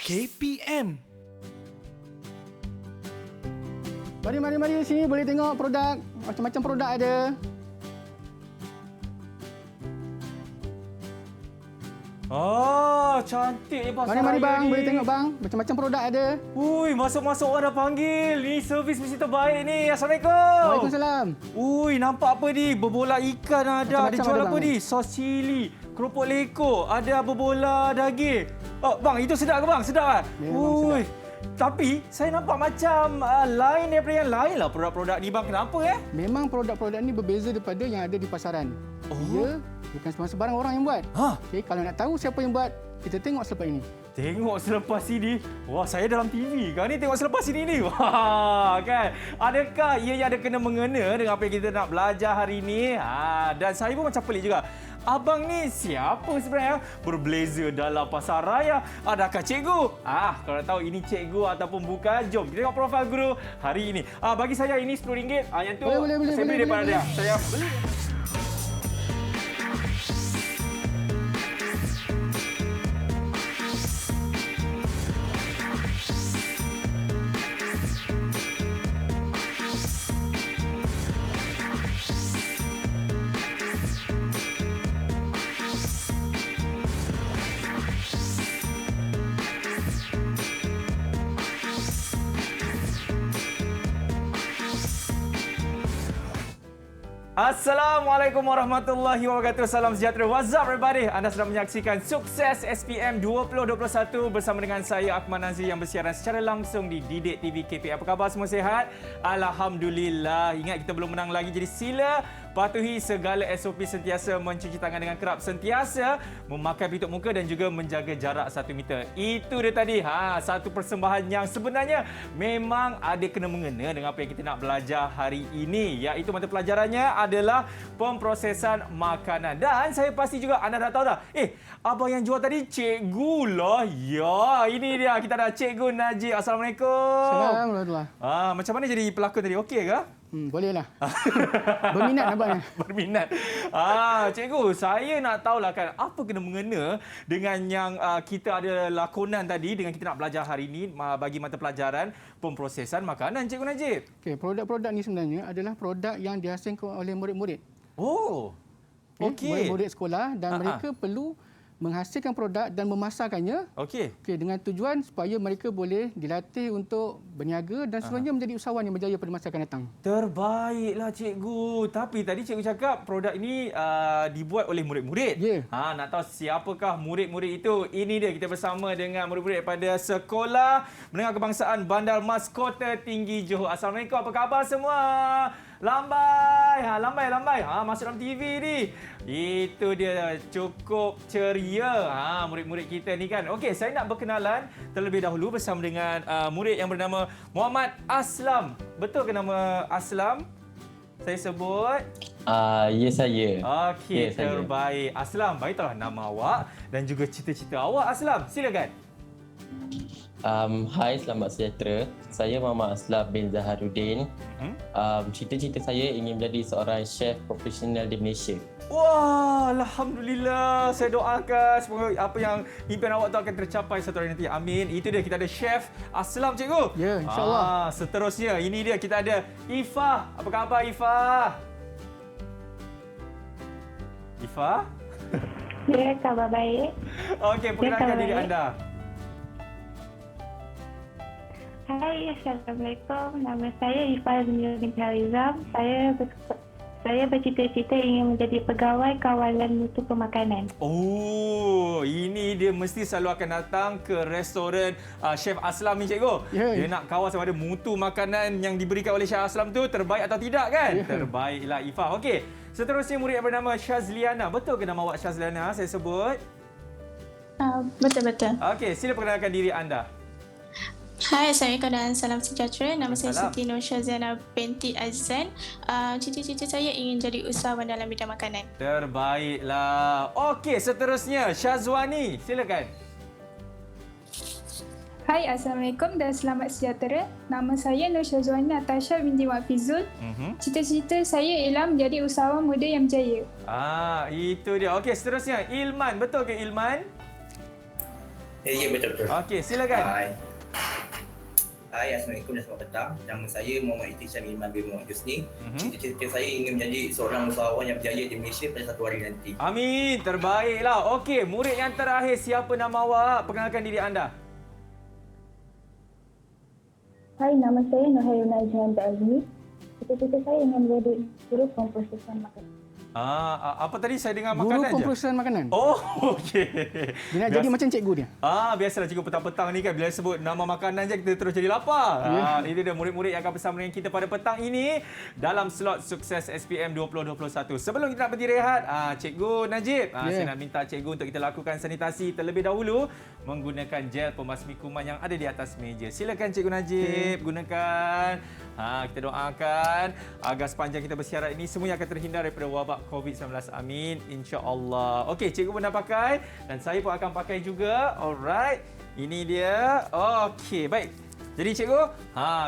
KPM. Mari sini boleh tengok produk. Macam-macam produk ada. Oh, cantik pasar Mari raya bang, ni. boleh tengok bang. Macam-macam produk ada. Ui, masuk-masuk orang dah panggil. Ni servis mesti terbaik ni. Assalamualaikum. Waalaikumsalam. Ui, nampak apa ni? Berbola ikan ada. Ada Macam-macam jual ada, apa bang. ni? Sos cili, keropok leko, ada berbola daging. Oh, bang, itu sedap ke bang? Sedap kan? Memang Ui. Tapi saya nampak macam lain daripada yang lain lah produk-produk ni bang. Kenapa Memang produk-produk ni berbeza daripada yang ada di pasaran. Oh. Dia bukan sebarang orang yang buat. Ha? Okey, kalau nak tahu siapa yang buat, kita tengok selepas ini. Tengok selepas ini. Wah, saya dalam TV kan ni tengok selepas ini ni. Wah, kan. Adakah ia ada kena-mengena dengan apa yang kita nak belajar hari ini? Dan saya pun macam pelik juga. Abang ni siapa sebenarnya? Berbeza dalam pasar raya. Adakah cikgu? Kalau nak tahu ini cikgu ataupun bukan, jom kita tengok profil guru hari ini. Bagi saya ini RM10. Yang tu Boleh, saya beli daripada dia. Saya beli. Assalamualaikum warahmatullahi wabarakatuh. Salam sejahtera. What's up everybody? Anda sedang menyaksikan Sukses SPM 2021 bersama dengan saya Akmal Nazri yang bersiaran secara langsung di Didik TV KPM. Apa khabar, semua sihat? Alhamdulillah. Ingat, kita belum menang lagi, jadi sila patuhi segala SOP, sentiasa mencuci tangan dengan kerap, sentiasa memakai pelitup muka dan juga menjaga jarak 1 meter. Itu dia tadi. Satu persembahan yang sebenarnya memang ada kena-mengena dengan apa yang kita nak belajar hari ini, iaitu mata pelajarannya adalah pemprosesan makanan. Dan saya pasti juga anda dah tahu dah. Abang yang jual tadi cikgu lah. Ya, ini dia. Kita ada Cikgu Najib. Assalamualaikum. Assalamualaikum. Macam mana jadi pelakon tadi? Okey ke? Bolehlah. Berminat nampaknya. Berminat. Cikgu, saya nak tahulah kan, apa kena mengena dengan yang kita ada lakonan tadi dengan kita nak belajar hari ini bagi mata pelajaran pemprosesan makanan, Cikgu Najib? Okey, produk-produk ni sebenarnya adalah produk yang dihasilkan oleh murid-murid. Oh. Okey. Murid-murid sekolah dan mereka perlu menghasilkan produk dan memasarkannya. Okey. Okey, dengan tujuan supaya mereka boleh dilatih untuk berniaga dan sebenarnya menjadi usahawan yang berjaya pada masa akan datang. Terbaiklah cikgu. Tapi tadi cikgu cakap produk ini dibuat oleh murid-murid. Ya. Nak tahu siapakah murid-murid itu? Ini dia, kita bersama dengan murid-murid daripada Sekolah Menengah Kebangsaan Bandar Mas Kota Tinggi Johor. Assalamualaikum. Apa khabar semua? Lambai. Lambai. Masuk dalam TV ni. Itu dia, cukup ceria murid-murid kita ni kan. Okey, saya nak berkenalan terlebih dahulu bersama dengan murid yang bernama Muhammad Aslam. Betul ke nama Aslam? Saya sebut? Ya, saya. Okey, Ya, saya. terbaik. Aslam, beritahulah nama awak dan juga cita-cita awak. Aslam, silakan. Hai, selamat sejahtera. Saya Muhammad Aslam bin Zaharuddin. Cita-cita saya ingin menjadi seorang chef profesional di Malaysia. Wah, Alhamdulillah. Saya doakan semoga apa yang impian awak tu akan tercapai satu hari nanti. Amin. Itu dia, kita ada Chef Aslam, cikgu. Ya, insyaAllah. Seterusnya, ini dia, kita ada Ifah. Apa khabar, Ifah? Ifah? Ya, khabar baik. Okey, perkenalkan khabar diri baik. anda. Hai, Assalamualaikum. Nama saya Ifah binti Harizam. Saya bercita-cita ingin menjadi pegawai kawalan mutu pemakanan. Oh, ini dia mesti selalu akan datang ke restoran Chef Aslam ni, cikgu. Ya. Dia nak kawal sama ada mutu makanan yang diberikan oleh Chef Aslam tu terbaik atau tidak kan? Ya. Terbaiklah, Ifah. Okey, seterusnya murid yang bernama Syazliana. Betul ke nama awak Syazliana saya sebut? Betul-betul. Okey, sila perkenalkan diri anda. Hai, Assalamualaikum dan salam sejahtera. Nama saya Salam. Siti Nur Syaziana binti Azizan. Cita-cita saya ingin jadi usahawan dalam bidang makanan. Terbaiklah. Okey, seterusnya Syazwani. Silakan. Hai, Assalamualaikum dan selamat sejahtera. Nama saya Nur Syazwani Natasha binti Mak Fizul. Cita-cita saya ialah menjadi usahawan muda yang berjaya. Itu dia. Okey, seterusnya Ilman. Betul ke Ilman? Ya, betul-betul. Okey, silakan. Hai. Hai, Assalamualaikum dan selamat petang. Nama saya Muhammad Itishan Iman bin Muhammad Husni. Cita-cita saya ingin menjadi seorang usahawan yang berjaya di Malaysia pada satu hari nanti. Amin, terbaiklah. Okey, murid yang terakhir, siapa nama awak? Perkenalkan diri anda. Hai, nama saya Nurhairuna Jahan Azmi. Cita-cita saya ingin menjadi guru pemprosesan makanan. Apa tadi saya dengar Guru makanan je? pemprosesan makanan. Oh, okey. Dia nak jadi macam cikgu dia. Biasalah cikgu petang-petang ni kan bila sebut nama makanan je kita terus jadi lapar. Ini dia murid-murid yang akan bersama dengan kita pada petang ini dalam slot Sukses SPM 2021. Sebelum kita nak berhenti rehat, Cikgu Najib, saya nak minta cikgu untuk kita lakukan sanitasi terlebih dahulu menggunakan gel pemasmi kuman yang ada di atas meja. Silakan Cikgu Najib gunakan. Kita doakan agar sepanjang kita bersiaran ini semuanya akan terhindar daripada wabak COVID-19. Amin, insya-Allah. Okey, cikgu pun dah pakai dan saya pun akan pakai juga. Alright. Ini dia. Okey, baik. Jadi cikgu,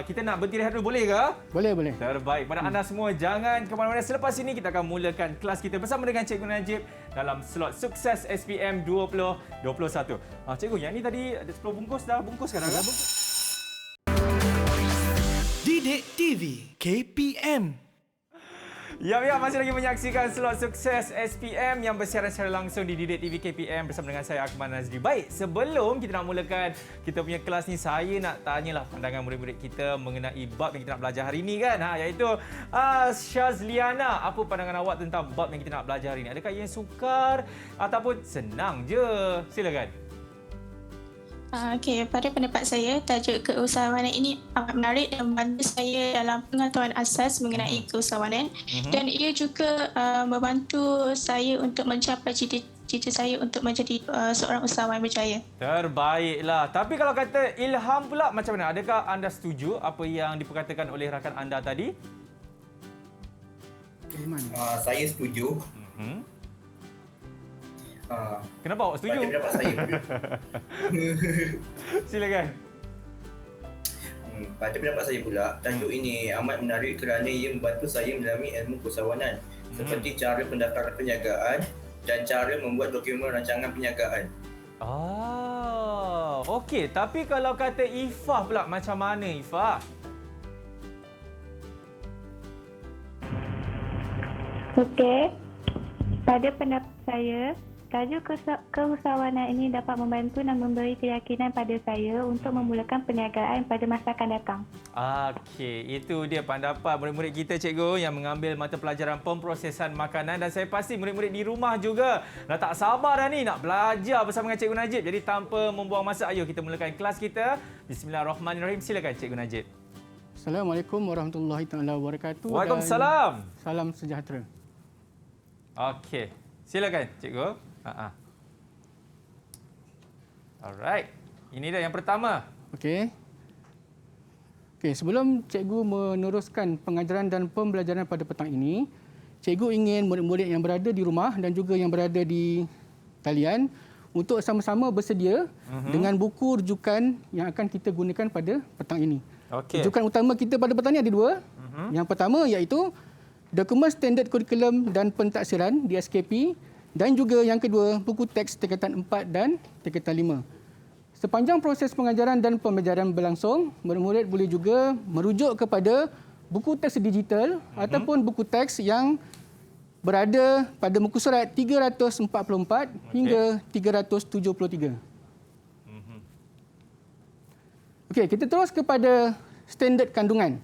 kita nak berhenti rehat dulu boleh ke? Boleh, boleh. Terbaik. Pada anda semua jangan ke mana-mana. Selepas ini kita akan mulakan kelas kita bersama dengan Cikgu Najib dalam slot Sukses SPM 2021. Cikgu, yang ni tadi ada 10 bungkus dah bungkus kan? Dah bungkus. Didik TV KPM. Ya, masih lagi menyaksikan slot Sukses SPM yang bersiaran secara langsung di Didik TV KPM bersama dengan saya Akmal Nazri. Baik, sebelum kita nak mulakan kita punya kelas ni, saya nak tanyalah pandangan murid-murid kita mengenai bab yang kita nak belajar hari ini kan, iaitu Syazliana, apa pandangan awak tentang bab yang kita nak belajar hari ini? Adakah ia sukar ataupun senang je? Silakan. Okey, pada pendapat saya, tajuk keusahawanan ini amat menarik dan membantu saya dalam pengetahuan asas mengenai keusahawanan dan ia juga membantu saya untuk mencapai cita-cita saya untuk menjadi seorang usahawan berjaya. Terbaiklah. Tapi kalau kata ilham pula macam mana? Adakah anda setuju apa yang diperkatakan oleh rakan anda tadi? Saya setuju. Kenapa awak setuju? Pada pendapat saya pula. Silakan. Pada pendapat saya pula, tajuk ini amat menarik kerana ia membantu saya mendalami ilmu keusahawanan seperti cara pendaftaran perniagaan dan cara membuat dokumen rancangan perniagaan. Okey. Tapi kalau kata Ifah pula, macam mana Ifah? Okey. Pada pendapat saya, tajuk keusahawanan ini dapat membantu dan memberi keyakinan pada saya untuk memulakan perniagaan pada masa akan datang. Okey, itu dia pendapat murid-murid kita cikgu yang mengambil mata pelajaran pemprosesan makanan dan saya pasti murid-murid di rumah juga dah tak sabar dah ni nak belajar bersama dengan Cikgu Najib. Jadi tanpa membuang masa, ayo kita mulakan kelas kita. Bismillahirrahmanirrahim. Silakan Cikgu Najib. Assalamualaikum warahmatullahi taala wabarakatuh. Waalaikumsalam. Salam sejahtera. Okey, silakan cikgu. Alright. Ini dah yang pertama. Okey, sebelum cikgu meneruskan pengajaran dan pembelajaran pada petang ini, cikgu ingin murid-murid yang berada di rumah dan juga yang berada di talian untuk sama-sama bersedia dengan buku rujukan yang akan kita gunakan pada petang ini. Okey. Rujukan utama kita pada petang ini ada dua. Yang pertama iaitu Dokumen Standard Kurikulum dan Pentaksiran (DSKP) dan juga yang kedua buku teks tingkatan 4 dan tingkatan 5. Sepanjang proses pengajaran dan pembelajaran berlangsung, murid-murid boleh juga merujuk kepada buku teks digital ataupun buku teks yang berada pada muka surat 344 hingga 373. Okey, kita terus kepada standard kandungan.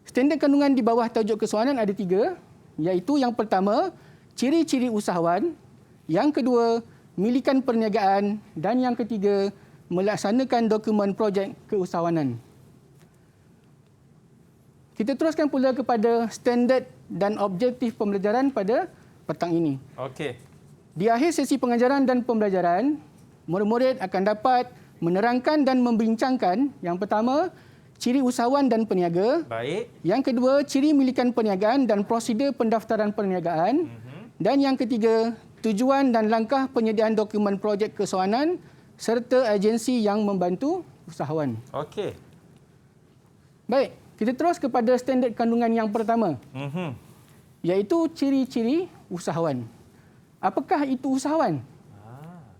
Standard kandungan di bawah tajuk keusahawanan ada 3, iaitu yang pertama, ciri-ciri usahawan, yang kedua, milikan perniagaan dan yang ketiga, melaksanakan dokumen projek keusahawanan. Kita teruskan pula kepada standard dan objektif pembelajaran pada petang ini. Okey. Di akhir sesi pengajaran dan pembelajaran, murid-murid akan dapat menerangkan dan membincangkan yang pertama, ciri usahawan dan peniaga. Baik. Yang kedua, ciri milikan perniagaan dan prosedur pendaftaran perniagaan. Dan yang ketiga, tujuan dan langkah penyediaan dokumen projek keusahawanan serta agensi yang membantu usahawan. Okey. Baik, kita terus kepada standard kandungan yang pertama. Iaitu ciri-ciri usahawan. Apakah itu usahawan?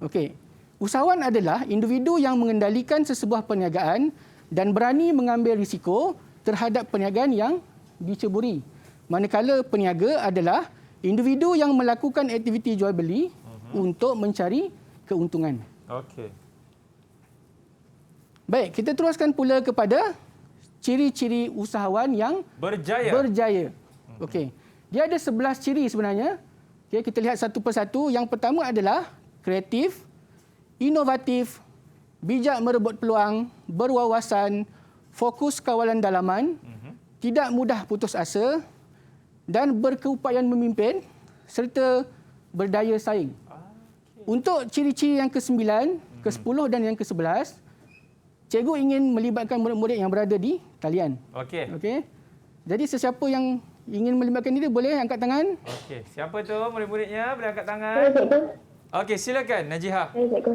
Okey. Usahawan adalah individu yang mengendalikan sesebuah perniagaan dan berani mengambil risiko terhadap perniagaan yang diceburi. Manakala peniaga adalah individu yang melakukan aktiviti jual beli untuk mencari keuntungan. Okey. Baik, kita teruskan pula kepada ciri-ciri usahawan yang berjaya. Okey. Dia ada 11 ciri sebenarnya. Okey, kita lihat satu persatu. Yang pertama adalah kreatif, inovatif, bijak merebut peluang, berwawasan, fokus kawalan dalaman, tidak mudah putus asa dan berkeupayaan memimpin serta berdaya saing. Untuk ciri-ciri yang ke-9, ke-10 dan yang ke-11, cikgu ingin melibatkan murid-murid yang berada di talian. Okey. Jadi sesiapa yang ingin melibatkan diri boleh angkat tangan. Okey, siapa tu murid-muridnya? Boleh angkat tangan. Saya cikgu. Okey, silakan Najihah. Saya cikgu.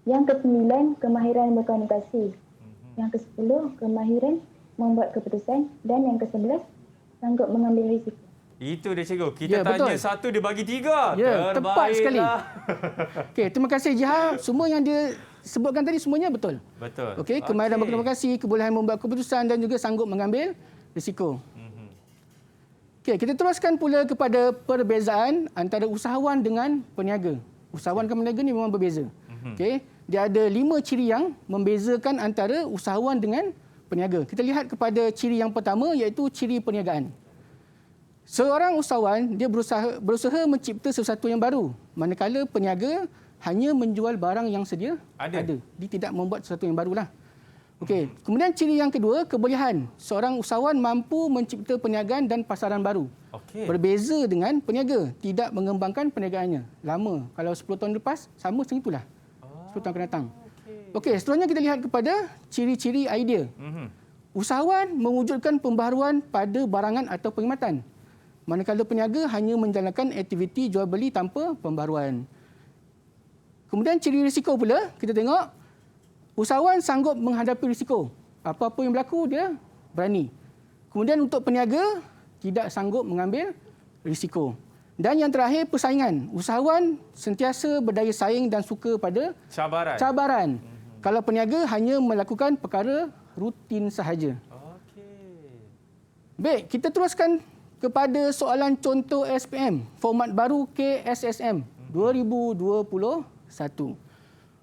Yang ke-9, kemahiran berkomunikasi. Yang ke-10, kemahiran membuat keputusan. Dan yang ke-11, sanggup mengambil risiko. Itu dia cikgu. Kita tanya betul. satu, dia bagi 3. Ya, tepat sekali. Okey, terima kasih Jiha. Semua yang dia sebutkan tadi semuanya betul. Betul. Okey, kemahiran berkomunikasi, kebolehan membuat keputusan dan juga sanggup mengambil risiko. Okey, kita teruskan pula kepada perbezaan antara usahawan dengan peniaga. Usahawan dan peniaga ni memang berbeza. Okey, dia ada 5 ciri yang membezakan antara usahawan dengan peniaga. Kita lihat kepada ciri yang pertama iaitu ciri perniagaan. Seorang usahawan dia berusaha mencipta sesuatu yang baru, manakala peniaga hanya menjual barang yang sedia ada. Dia tidak membuat sesuatu yang barulah. Okey, kemudian ciri yang kedua, kebolehan. Seorang usahawan mampu mencipta perniagaan dan pasaran baru. Berbeza dengan peniaga, tidak mengembangkan perniagaannya. Lama, kalau 10 tahun lepas sama macam itulah. 10 tahun akan datang. Okey, seterusnya kita lihat kepada ciri-ciri idea. Usahawan mewujudkan pembaharuan pada barangan atau perkhidmatan. Manakala peniaga hanya menjalankan aktiviti jual beli tanpa pembaharuan. Kemudian ciri risiko pula, kita tengok usahawan sanggup menghadapi risiko. Apa-apa yang berlaku dia berani. Kemudian untuk peniaga tidak sanggup mengambil risiko. Dan yang terakhir persaingan. Usahawan sentiasa berdaya saing dan suka pada cabaran. Kalau peniaga hanya melakukan perkara rutin sahaja. Baik, kita teruskan kepada soalan contoh SPM, format baru KSSM 2021.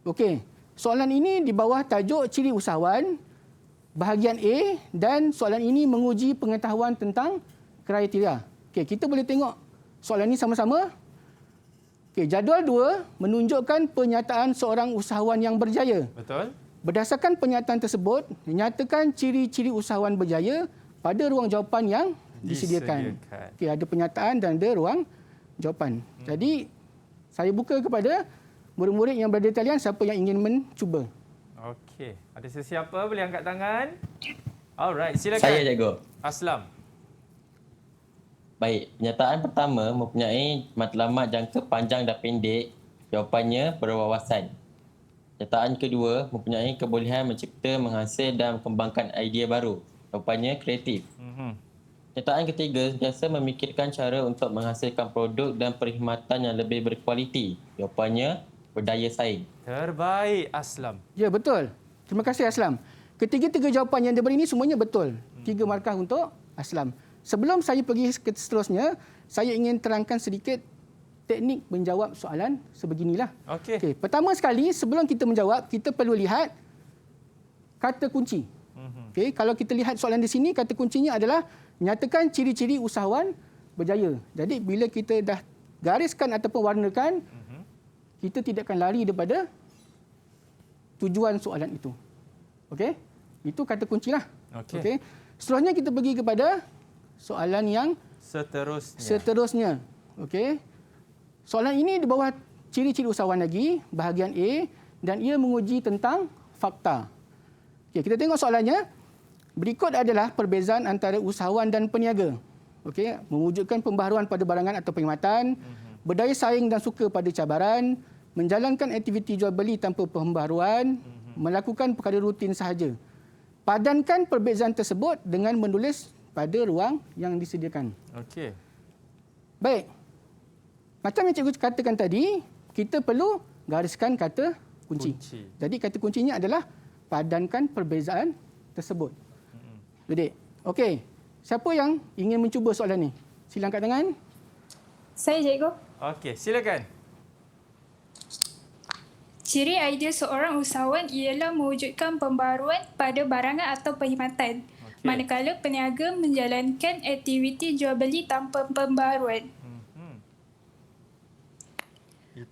Okey, soalan ini di bawah tajuk ciri usahawan, bahagian A, dan soalan ini menguji pengetahuan tentang kriteria. Okey, kita boleh tengok soalan ini sama-sama. Okey, jadual 2 menunjukkan pernyataan seorang usahawan yang berjaya. Betul. Berdasarkan pernyataan tersebut, menyatakan ciri-ciri usahawan berjaya pada ruang jawapan yang disediakan. Okey, ada pernyataan dan ada ruang jawapan. Jadi, saya buka kepada murid-murid yang berada di talian siapa yang ingin mencuba. Okey, ada sesiapa boleh angkat tangan? Alright, silakan. Saya cikgu. Aslam. Baik, pernyataan pertama mempunyai matlamat jangka panjang dan pendek. Jawapannya berwawasan. Pernyataan kedua mempunyai kebolehan mencipta, menghasil dan mengembangkan idea baru. Jawapannya kreatif. Pernyataan ketiga sentiasa memikirkan cara untuk menghasilkan produk dan perkhidmatan yang lebih berkualiti. Jawapannya berdaya saing. Terbaik Aslam. Ya, betul. Terima kasih Aslam. Ketiga-tiga jawapan yang dia beri ini semuanya betul. 3 markah untuk Aslam. Sebelum saya pergi ke seterusnya, saya ingin terangkan sedikit teknik menjawab soalan sebeginilah. Okey. Pertama sekali, sebelum kita menjawab, kita perlu lihat kata kunci. Okey, kalau kita lihat soalan di sini, kata kuncinya adalah nyatakan ciri-ciri usahawan berjaya. Jadi bila kita dah gariskan ataupun warnakan, kita tidak akan lari daripada tujuan soalan itu. Okey? Itu kata kuncilah. Okey. Seterusnya kita pergi kepada soalan yang seterusnya. Okey. Soalan ini di bawah ciri-ciri usahawan lagi, bahagian A, dan ia menguji tentang fakta. Okey, kita tengok soalannya. Berikut adalah perbezaan antara usahawan dan peniaga. Okey, mewujudkan pembaharuan pada barangan atau perkhidmatan, berdaya saing dan suka pada cabaran, menjalankan aktiviti jual beli tanpa pembaharuan, melakukan perkara rutin sahaja. Padankan perbezaan tersebut dengan menulis pada ruang yang disediakan. Okey. Baik. Macam yang cikgu katakan tadi, kita perlu gariskan kata kunci. Jadi kata kuncinya adalah padankan perbezaan tersebut. Jadi, okey. Siapa yang ingin mencuba soalan ni? Sila angkat tangan. Saya, cikgu. Okey, silakan. Ciri idea seorang usahawan ialah mewujudkan pembaruan pada barangan atau perkhidmatan. Manakala peniaga menjalankan aktiviti jual beli tanpa pembaruan.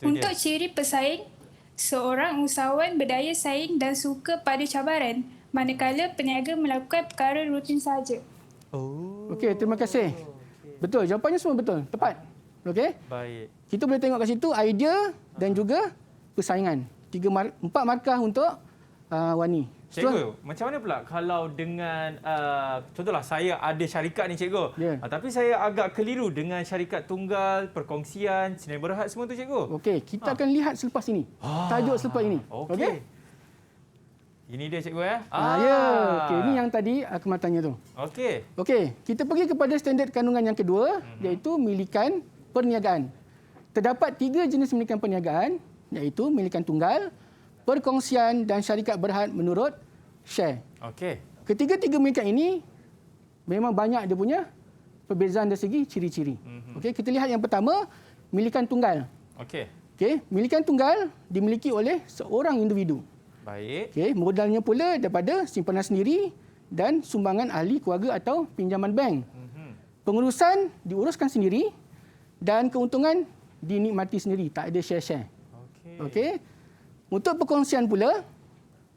Untuk ciri pesaing, seorang usahawan berdaya saing dan suka pada cabaran, manakala peniaga melakukan perkara rutin sahaja. Okey, terima kasih. Betul, jawapannya semua betul. Tepat. Okey? Baik. Kita boleh tengok kat situ idea dan juga persaingan. 4 markah untuk Wani. Cikgu, macam mana pula kalau dengan contohlah saya ada syarikat ni cikgu. Tapi saya agak keliru dengan syarikat tunggal, perkongsian, sendiri berhad semua tu cikgu. Okey, kita akan lihat selepas ini. Tajuk selepas ini. Okey. Ini dia cikgu ya. Ya, okey, ini yang tadi Akmal tanya tu. Okey. Okey, kita pergi kepada standard kandungan yang kedua iaitu milikan perniagaan. Terdapat 3 jenis milikan perniagaan iaitu milikan tunggal, perkongsian dan syarikat berhad menurut share. Okey. Ketiga-tiga milikan ini memang banyak dia punya perbezaan dari segi ciri-ciri. Okey, kita lihat yang pertama, milikan tunggal. Okey. Okey, milikan tunggal dimiliki oleh seorang individu. Baik. Okey, modalnya pula daripada simpanan sendiri dan sumbangan ahli keluarga atau pinjaman bank. Pengurusan diuruskan sendiri dan keuntungan dinikmati sendiri, tak ada share-share. Okey. Untuk perkongsian pula,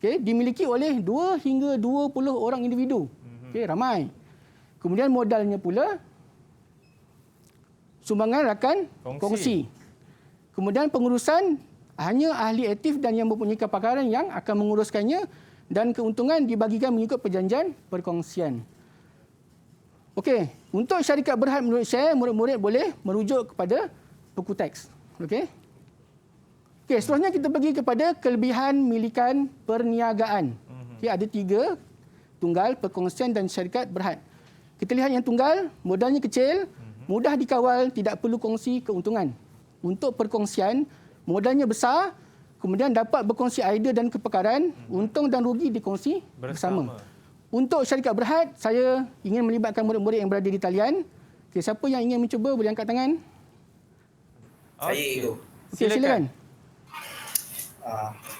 dimiliki oleh 2 hingga 20 orang individu. Okey, ramai. Kemudian modalnya pula sumbangan rakan kongsi. Kemudian pengurusan hanya ahli aktif dan yang mempunyai kepakaran yang akan menguruskannya dan keuntungan dibagikan mengikut perjanjian perkongsian. Okey, untuk syarikat berhad menurut share, murid-murid boleh merujuk kepada buku teks. Okey. Okey, seterusnya kita pergi kepada kelebihan milikan perniagaan. Okey, ada 3, tunggal, perkongsian dan syarikat berhad. Kita lihat yang tunggal, modalnya kecil, mudah dikawal, tidak perlu kongsi keuntungan. Untuk perkongsian, modalnya besar, kemudian dapat berkongsi idea dan kepakaran, untung dan rugi dikongsi bersama. Untuk syarikat berhad, saya ingin melibatkan murid-murid yang berada di talian. Okey, siapa yang ingin mencuba boleh angkat tangan. Saya itu. Okey, silakan.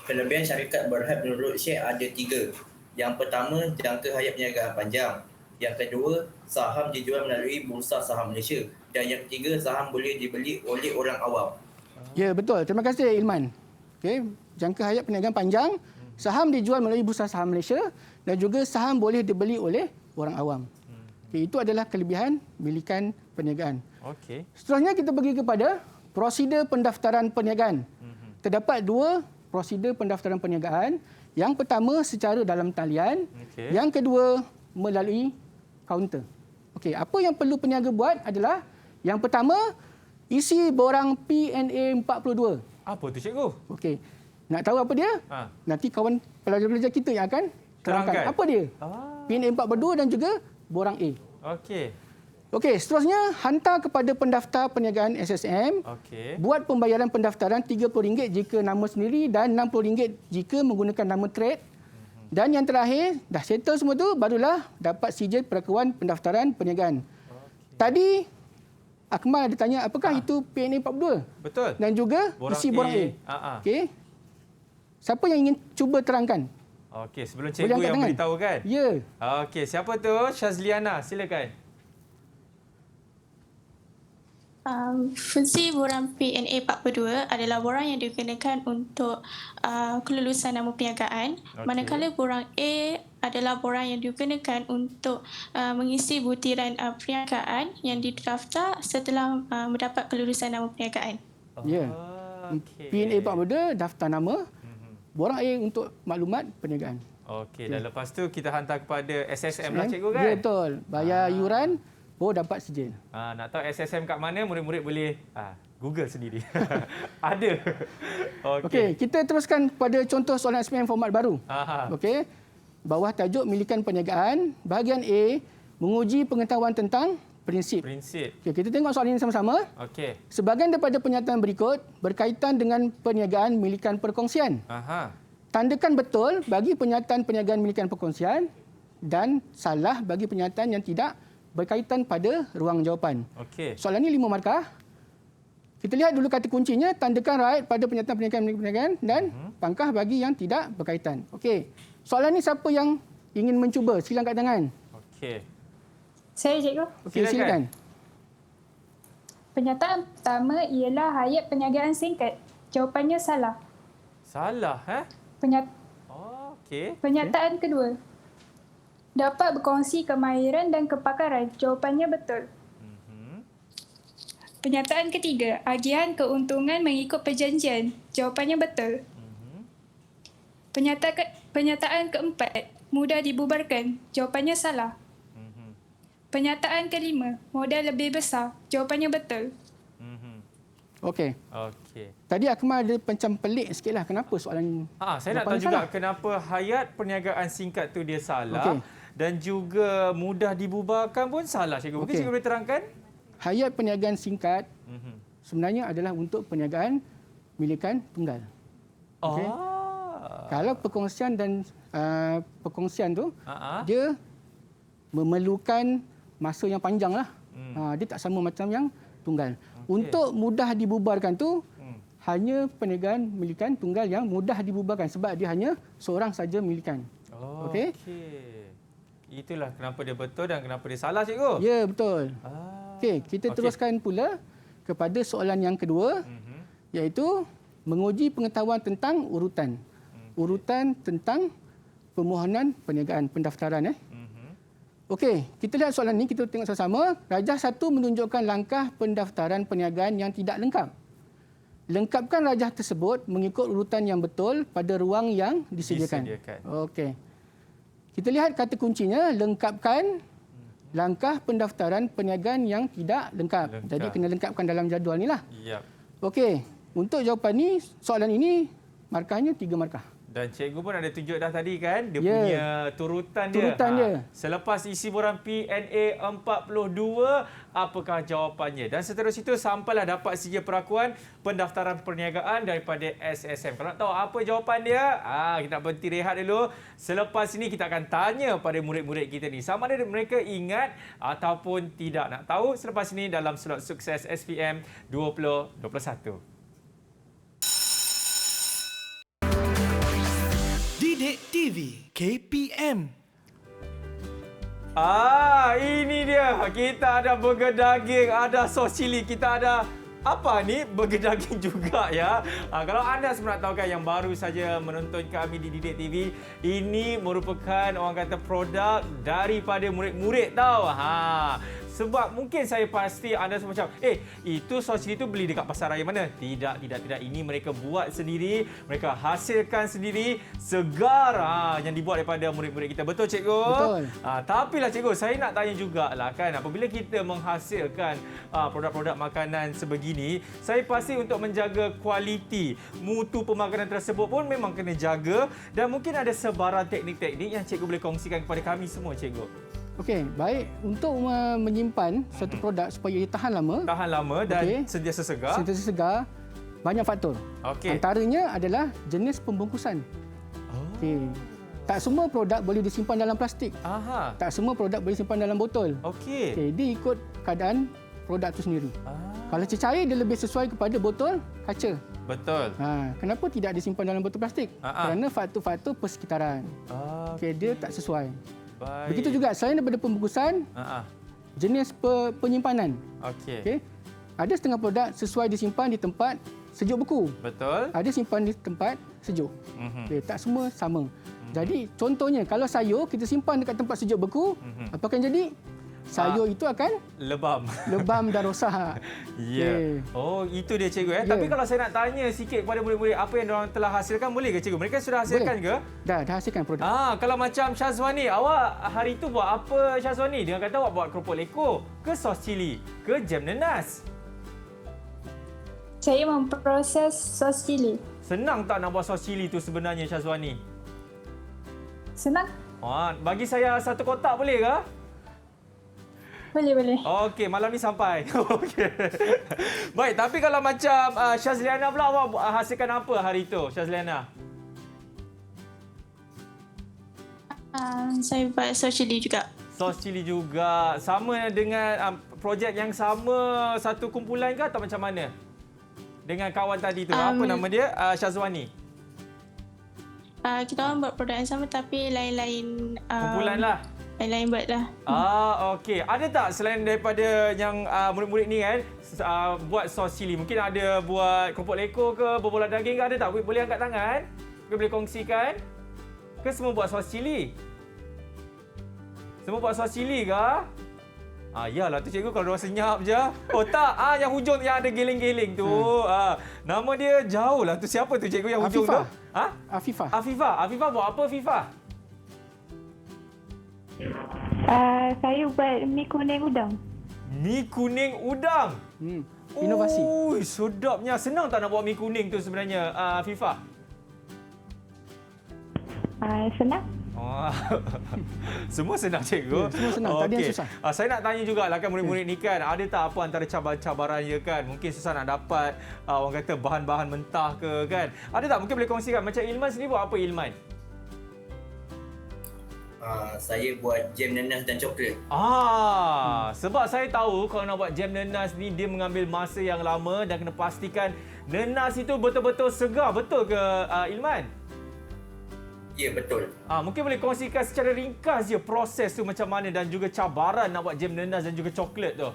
Kelebihan syarikat berhad menurut Syekh ada 3. Yang pertama, jangka hayat perniagaan panjang. Yang kedua, saham dijual melalui Bursa Saham Malaysia. Dan yang ketiga, saham boleh dibeli oleh orang awam. Ya, betul. Terima kasih Ilman. Okey, jangka hayat perniagaan panjang, saham dijual melalui Bursa Saham Malaysia dan juga saham boleh dibeli oleh orang awam. Okey, itu adalah kelebihan milikan perniagaan. Okey. Seterusnya kita pergi kepada prosedur pendaftaran perniagaan. Terdapat 2 prosedur pendaftaran perniagaan. Yang pertama secara dalam talian, yang kedua melalui kaunter. Okey, apa yang perlu peniaga buat adalah yang pertama isi borang PNA 42. Apa tu cikgu? Okey. Nak tahu apa dia? Nanti kawan pelajar-pelajar kita yang akan terangkan. Apa dia? PNA 42 dan juga borang A. Okey. Okey, seterusnya hantar kepada pendaftar perniagaan SSM. Okey. Buat pembayaran pendaftaran RM30 jika nama sendiri dan RM60 jika menggunakan nama trade. Dan yang terakhir, dah settle semua tu, barulah dapat sijil perakuan pendaftaran perniagaan. Tadi Akmal ada tanya apakah itu PNA 42? Betul. Dan juga borang isi borang A. Okey. Siapa yang ingin cuba terangkan? Okey, sebelum cikgu yang beritahu kan? Ya. Okey, siapa tu? Syazliana, silakan. Fungsi borang PNA 42 adalah borang yang digunakan untuk kelulusan nama perniagaan. Manakala borang A adalah borang yang digunakan untuk mengisi butiran perniagaan yang didaftar setelah mendapat kelulusan nama perniagaan. Ya. PNA 42 daftar nama, borang A untuk maklumat perniagaan. Okey, dan lepas tu kita hantar kepada SSM lah cikgu kan? Ya, betul. Bayar yuran, baru dapat sijil. Nak tahu SSM kat mana, murid-murid boleh Google sendiri. Ada. Okey, kita teruskan pada contoh soalan SPM format baru. Okey. Bawah tajuk milikan perniagaan, bahagian A menguji pengetahuan tentang prinsip. Prinsip. Okey, kita tengok soalan ini sama-sama. Okey. Sebahagian daripada pernyataan berikut berkaitan dengan perniagaan milikan perkongsian. Aha. Tandakan betul bagi pernyataan perniagaan milikan perkongsian dan salah bagi pernyataan yang tidak berkaitan pada ruang jawapan. Okey. Soalan ini 5 markah. Kita lihat dulu kata kuncinya, tandakan right pada pernyataan perniagaan milikan perniagaan dan pangkah bagi yang tidak berkaitan. Okey. Soalan ini siapa yang ingin mencuba? Sila angkat tangan. Okey. Saya cikgu. Okey, silakan. Pernyataan pertama ialah hayat perniagaan singkat. Jawapannya salah. Salah, Okey. Pernyataan kedua. Dapat berkongsi kemahiran dan kepakaran. Jawapannya betul. Pernyataan ketiga. Agihan keuntungan mengikut perjanjian. Jawapannya betul. Pernyataan keempat. Mudah dibubarkan. Jawapannya salah. Pernyataan kelima. Modal lebih besar. Jawapannya betul. Okey. Okey. Tadi Akmal ada macam pelik sikitlah kenapa soalan Saya nak tahu juga kenapa hayat perniagaan singkat tu dia salah. Okey. Dan juga mudah dibubarkan pun salah, cikgu. Mungkin Okey. cikgu boleh terangkan? Hayat perniagaan singkat sebenarnya adalah untuk perniagaan milikan tunggal. Okey. Kalau perkongsian dan perkongsian tu dia memerlukan masa yang panjang lah. Dia tak sama macam yang tunggal. Untuk mudah dibubarkan tu hanya perniagaan milikan tunggal yang mudah dibubarkan sebab dia hanya seorang saja milikan. Okey. Itulah kenapa dia betul dan kenapa dia salah, cikgu. Ya, betul. Okey, kita teruskan pula kepada soalan yang kedua iaitu menguji pengetahuan tentang urutan. Urutan tentang permohonan perniagaan pendaftaran. Okey, kita lihat soalan ini, kita tengok sama-sama. Rajah 1 menunjukkan langkah pendaftaran perniagaan yang tidak lengkap. Lengkapkan rajah tersebut mengikut urutan yang betul pada ruang yang disediakan. Okey. Kita lihat kata kuncinya, lengkapkan langkah pendaftaran perniagaan yang tidak lengkap. Jadi kena lengkapkan dalam jadual ni lah. Yep. Okey, untuk jawapan ni, soalan ini markahnya 3 markah. Dan cikgu pun ada tunjuk dah tadi kan dia punya turutan dia. dia. Selepas isi borang PNA 42, apakah jawapannya? Dan seterusnya itu sampailah dapat sijil perakuan pendaftaran perniagaan daripada SSM. Kalau nak tahu apa jawapan dia, kita nak berhenti rehat dulu. Selepas ini kita akan tanya pada murid-murid kita ni sama ada mereka ingat ataupun tidak. Nak tahu selepas ini dalam slot sukses SPM 2021. Didik TV KPM. Ini dia. Kita ada burger daging, ada sos cili, kita ada apa ni? Burger daging juga ya. Kalau anda semua nak tahu kan yang baru saja menonton kami di Didik TV, ini merupakan orang kata produk daripada murid-murid tau. Sebab mungkin saya pasti anda semua macam, itu sos cili tu beli dekat pasar raya mana? Tidak. Ini mereka buat sendiri, mereka hasilkan sendiri, segar yang dibuat daripada murid-murid kita. Betul, cikgu? Betul. Tapi lah cikgu, saya nak tanya jugalah kan, apabila kita menghasilkan produk-produk makanan sebegini, saya pasti untuk menjaga kualiti, mutu pemakanan tersebut pun memang kena jaga dan mungkin ada sebarang teknik-teknik yang cikgu boleh kongsikan kepada kami semua, cikgu. Okey, baik. Untuk menyimpan satu produk supaya ia tahan lama. Tahan lama dan sentiasa segar. Sentiasa segar, banyak faktor. Antaranya adalah jenis pembungkusan. Okey. Tak semua produk boleh disimpan dalam plastik. Tak semua produk boleh disimpan dalam botol. Okey, dia ikut keadaan produk itu sendiri. Kalau cecair, dia lebih sesuai kepada botol kaca. Betul. Kenapa tidak disimpan dalam botol plastik? Kerana faktor-faktor persekitaran. Okey, dia tak sesuai. Baik. Begitu juga selain daripada pembungkusan, jenis penyimpanan. Okey. Ada setengah produk sesuai disimpan di tempat sejuk beku. Betul. Ada simpan di tempat sejuk. Okey, tak semua sama. Jadi contohnya kalau sayur kita simpan dekat tempat sejuk beku, apa akan jadi? Sayur itu akan lebam dan rosak. Ya. Oh, itu dia cikgu. Tapi kalau saya nak tanya sikit kepada murid-murid apa yang diorang telah hasilkan, boleh ke cikgu? Mereka sudah hasilkan ke? Dah hasilkan produk. Kalau macam Syazwani, awak hari itu buat apa Syazwani? Dia kata awak buat keropok leko, ke sos cili, ke jam nenas? Saya memproses sos cili. Senang tak nak buat sos cili tu sebenarnya Syazwani? Senang. Bagi saya satu kotak boleh ke? Boleh. Okey, malam ni sampai. Okey. Baik, tapi kalau macam Syazliana pula, awak hasilkan apa hari itu, Syazliana? Saya buat sos cili juga. Sos cili juga. Sama dengan projek yang sama, satu kumpulan ke atau macam mana? Dengan kawan tadi tu. Apa nama dia? Syazwani. Kita orang buat produk yang sama tapi lain-lain. Kumpulan lah. Lain-lain buat lah. Okey. Ada tak selain daripada yang murid-murid ni kan, buat sos cili? Mungkin ada buat keropok lekor ke, berbola daging ke, ada tak? Boleh angkat tangan? Boleh kongsikan? Ke semua buat sos cili? Semua buat sos cili ke? Yalah tu cikgu kalau diorang senyap je. Oh tak, yang hujung yang ada geling-geling tu. Nama dia jauh lah tu. Siapa tu cikgu yang hujung tu? Afifah. Afifah buat apa Afifah? Saya buat mi kuning udang. Mi kuning udang? Inovasi. Ui, sedapnya. Senang tak nak buat mi kuning tu sebenarnya, Afifah? Senang. Semua senang cikgu. Semua senang, tak ada yang susah. Saya nak tanya jugalah kan murid-murid ni kan, ada tak apa antara cabaran-cabarannya kan? Mungkin susah nak dapat orang kata bahan-bahan mentah ke kan? Ada tak? Mungkin boleh kongsikan. Macam Ilman sendiri buat apa Ilman? Saya buat jam nanas dan coklat. Sebab saya tahu kalau nak buat jam nanas ni dia mengambil masa yang lama dan kena pastikan nanas itu betul-betul segar. Betul ke Ilman? Ya, betul. Mungkin boleh kongsikan secara ringkas je proses tu macam mana dan juga cabaran nak buat jam nanas dan juga coklat tu.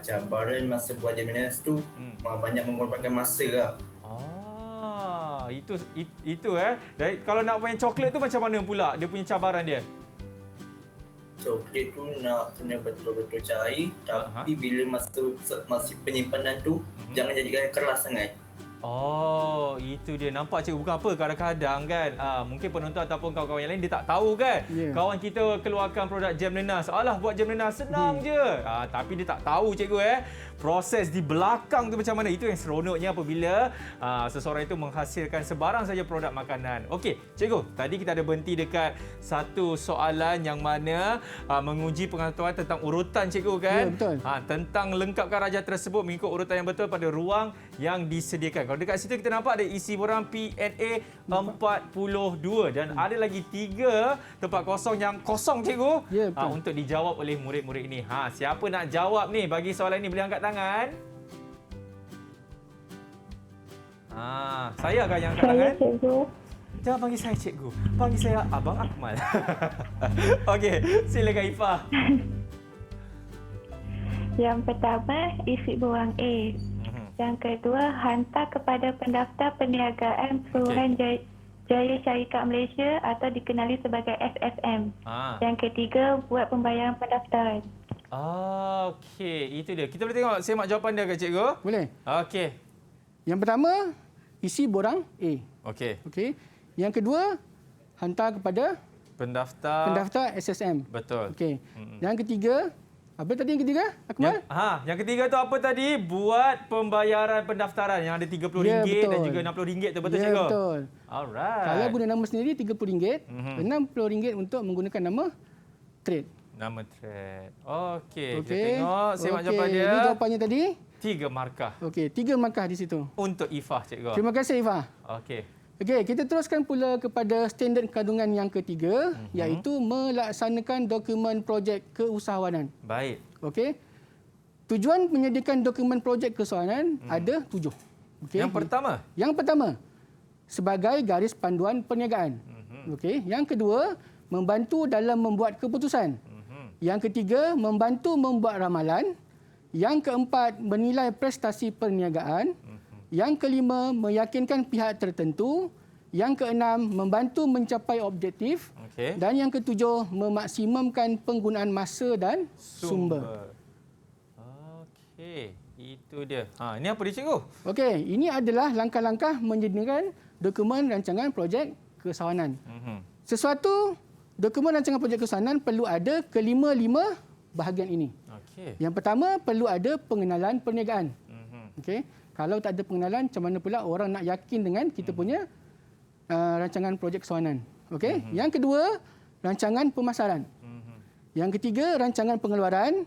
Cabaran masa buat jam nanas tu banyak mengorbankan masa lah. Itu Dari, kalau nak main coklat tu macam mana pula dia punya cabaran dia? Coklat tu nak kena betul-betul cair, tapi bila masa penyimpanan tu jangan jadikan keras sangat. Itu dia. Nampak cikgu bukan apa kadang-kadang kan. Mungkin penonton ataupun kawan-kawan yang lain dia tak tahu kan. Kawan kita keluarkan produk jam nanas. Alah buat jam nanas senang je. Tapi dia tak tahu cikgu proses di belakang tu macam mana. Itu yang seronoknya apabila seseorang itu menghasilkan sebarang saja produk makanan. Okey, cikgu, tadi kita ada berhenti dekat satu soalan yang mana menguji pengetahuan tentang urutan cikgu kan. Ya, betul. Tentang lengkapkan raja tersebut mengikut urutan yang betul pada ruang yang disediakan. Kalau dekat situ kita nampak ada isi borang PNA 42 dan ada lagi 3 tempat kosong yang kosong cikgu. Ya, betul. Untuk dijawab oleh murid-murid ini. Siapa nak jawab ni bagi soalan ini boleh angkat tangan. Saya akan yang angkat tangan. Saya cikgu. Jangan panggil saya cikgu. Panggil saya Abang Akmal. Okey, silakan Ifah. Yang pertama, isi borang A. Yang kedua, hantar kepada pendaftar perniagaan Suruhan Jaya Syarikat Malaysia atau dikenali sebagai SSM. Yang ketiga, buat pembayaran pendaftaran. Okey, itu dia. Kita boleh tengok semak jawapan dia ke cikgu? Boleh. Okey. Yang pertama, isi borang A. Okey. Yang kedua, hantar kepada pendaftar SSM. Betul. Okey. Yang ketiga, apa tadi yang ketiga, Akmal? Yang ketiga tu apa tadi? Buat pembayaran pendaftaran yang ada RM30 dan juga RM60 tu. Betul cikgu? Betul. Alright. Kalau guna nama sendiri RM30, RM60 untuk menggunakan nama trade. Nama trade. Okey. Kita tengok semak jawapan dia. Ini jawapannya tadi. 3 markah. Okey, 3 markah di situ. Untuk Ifah cikgu. Terima kasih Ifah. Okey. Okey, kita teruskan pula kepada standard kandungan yang ketiga, iaitu melaksanakan dokumen projek keusahawanan. Baik. Okey. Tujuan menyediakan dokumen projek keusahawanan ada 7. Okey. Yang pertama, sebagai garis panduan perniagaan. Okey. Yang kedua, membantu dalam membuat keputusan. Yang ketiga, membantu membuat ramalan. Yang keempat, menilai prestasi perniagaan. Yang kelima, meyakinkan pihak tertentu. Yang keenam, membantu mencapai objektif. Dan yang ketujuh, memaksimumkan penggunaan masa dan sumber. Okey, itu dia. Ini apa dia cikgu? Okey, ini adalah langkah-langkah menyediakan dokumen rancangan projek keusahawanan. Sesuatu dokumen rancangan projek keusahawanan perlu ada kelima-lima bahagian ini. Yang pertama, perlu ada pengenalan perniagaan. Okey. Kalau tak ada pengenalan, macam mana pula orang nak yakin dengan kita punya rancangan projek keusahawanan. Okey. Yang kedua, rancangan pemasaran. Yang ketiga, rancangan pengeluaran.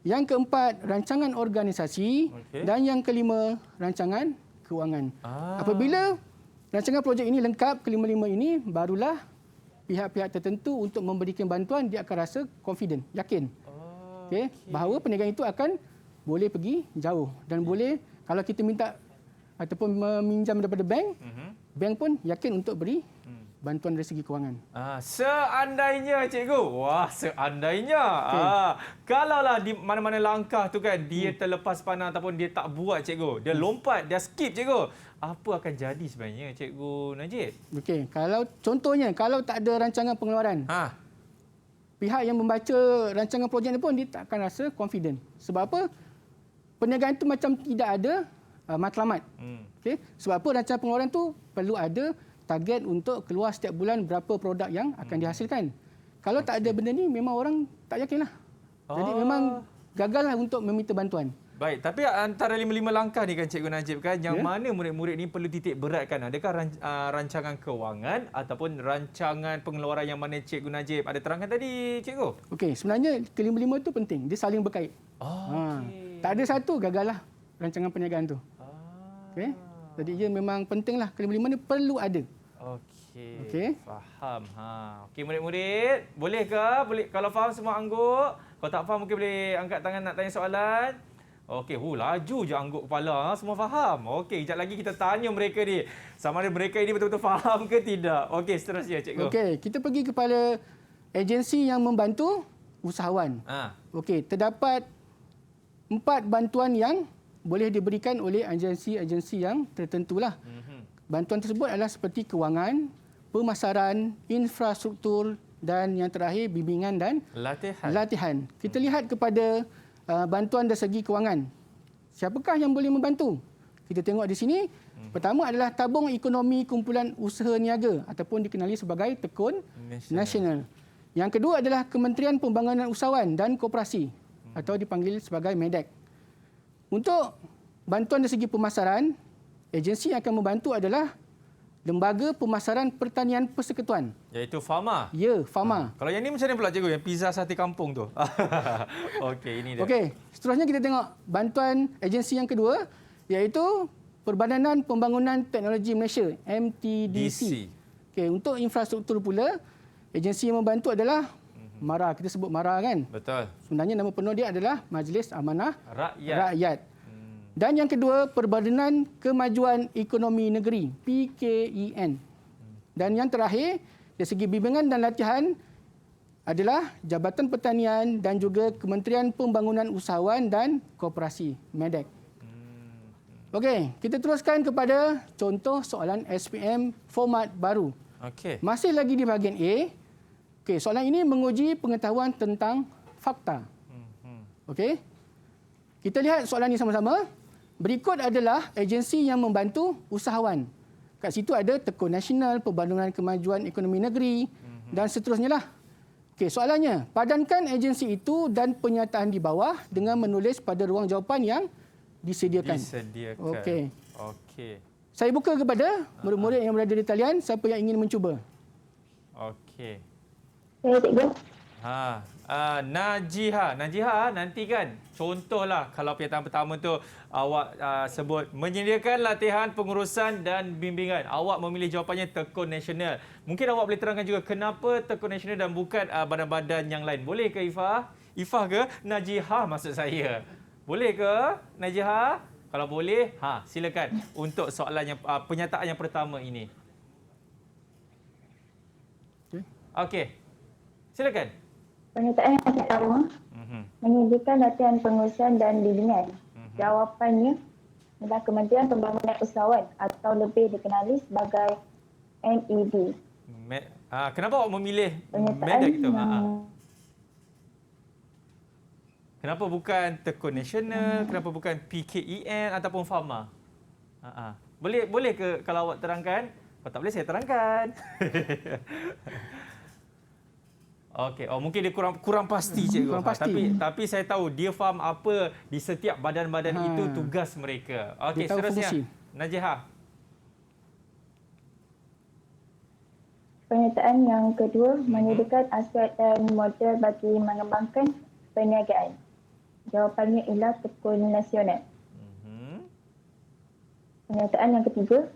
Yang keempat, rancangan organisasi. Dan yang kelima, rancangan kewangan. Apabila rancangan projek ini lengkap, kelima-lima ini, barulah pihak-pihak tertentu untuk memberikan bantuan, dia akan rasa confident, yakin. Bahawa perniagaan itu akan boleh pergi jauh. Dan boleh, kalau kita minta ataupun meminjam daripada bank, bank pun yakin untuk beri bantuan dari segi kewangan. Seandainya cikgu, seandainya. Kalaulah di mana-mana langkah tu kan dia terlepas pandang ataupun dia tak buat cikgu, dia lompat, dia skip cikgu, apa akan jadi sebenarnya cikgu Najib? Okey, contohnya kalau tak ada rancangan pengeluaran, pihak yang membaca rancangan projek ni pun dia tak akan rasa confident. Sebab apa? Perniagaan itu macam tidak ada matlamat. Sebab apa? Rancangan pengeluaran tu perlu ada target untuk keluar setiap bulan berapa produk yang akan dihasilkan. Kalau tak ada benda ni, memang orang tak yakinlah. Jadi memang gagallah untuk meminta bantuan. Baik, tapi antara 5 langkah ni kan Cikgu Najib kan, yang mana murid-murid ni perlu titik beratkan? Adakah rancangan kewangan ataupun rancangan pengeluaran yang mana Cikgu Najib ada terangkan tadi, Cikgu? Okey, sebenarnya kelima-lima tu penting. Dia saling berkait. Tak ada satu, gagallah rancangan perniagaan tu. Okey. Jadi ia memang pentinglah, kelima-lima ni perlu ada. Okey. Faham. Okey murid-murid, boleh ke? Boleh, kalau faham semua angguk. Kalau tak faham mungkin boleh angkat tangan nak tanya soalan. Okey, laju je angguk kepala. Semua faham. Okey, kejap lagi kita tanya mereka ni. Sama ada mereka ini betul-betul faham ke tidak. Okey, seterusnya cikgu. Okey, kita pergi kepada agensi yang membantu usahawan. Okey, terdapat 4 bantuan yang boleh diberikan oleh agensi-agensi yang tertentulah. Bantuan tersebut adalah seperti kewangan, pemasaran, infrastruktur dan yang terakhir bimbingan dan latihan. Kita lihat kepada bantuan dari segi kewangan. Siapakah yang boleh membantu? Kita tengok di sini. Pertama adalah Tabung Ekonomi Kumpulan Usaha Niaga ataupun dikenali sebagai Tekun Nasional. Yang kedua adalah Kementerian Pembangunan Usahawan dan Koperasi atau dipanggil sebagai MEDEK. Untuk bantuan dari segi pemasaran, agensi yang akan membantu adalah Lembaga Pemasaran Pertanian Persekutuan. Iaitu FAMA? Ya, FAMA. Kalau yang ni macam mana pula cikgu? Yang pizza sate kampung tu? Okey, ini dia. Okey, seterusnya kita tengok bantuan agensi yang kedua, iaitu Perbadanan Pembangunan Teknologi Malaysia, MTDC. Okey, untuk infrastruktur pula, agensi yang membantu adalah MARA. Kita sebut MARA kan? Betul. Sebenarnya nama penuh dia adalah Majlis Amanah Rakyat. Dan yang kedua, Perbadanan Kemajuan Ekonomi Negeri, PKEN. Dan yang terakhir, dari segi bimbingan dan latihan adalah Jabatan Pertanian dan juga Kementerian Pembangunan Usahawan dan Koperasi, MEDEK. Okey, kita teruskan kepada contoh soalan SPM format baru. Masih lagi di bahagian A. Okey, soalan ini menguji pengetahuan tentang fakta. Okey. Kita lihat soalan ini sama-sama. Berikut adalah agensi yang membantu usahawan. Kat situ ada Tekun Nasional, Perbadanan Kemajuan Ekonomi Negeri dan seterusnya lah. Okey, soalannya, padankan agensi itu dan pernyataan di bawah dengan menulis pada ruang jawapan yang disediakan. Okey. Saya buka kepada murid-murid yang berada di talian, siapa yang ingin mencuba. Okey. Saya cikgu. Najiha, nanti kan contohlah kalau pernyataan pertama tu awak sebut menyediakan latihan pengurusan dan bimbingan. Awak memilih jawapannya Tekun Nasional. Mungkin awak boleh terangkan juga kenapa Tekun Nasional dan bukan badan-badan yang lain. Boleh ke Ifah? Ifah ke? Najiha maksud saya. Boleh ke Najiha? Kalau boleh, silakan untuk soalan yang pernyataan yang pertama ini. Okey. Silakan. Pernyataan yang pertama, menyediakan latihan pengurusan dan bimbingan. Jawapannya adalah Kementerian Pembangunan Usahawan atau lebih dikenali sebagai MED. Kenapa awak memilih MEDEK itu? Kenapa bukan Tekun Nasional? Kenapa bukan PKEN ataupun FAMA? Boleh ke kalau awak terangkan? Kalau tak boleh saya terangkan. Okey, mungkin dia kurang pasti cikgu. Kurang pasti. Tapi saya tahu dia faham apa di setiap badan-badan itu tugas mereka. Okey, seterusnya Najiha. Pernyataan yang kedua, menyediakan aset dan modal bagi mengembangkan perniagaan. Jawapannya ialah tekun nasional. Pernyataan yang ketiga,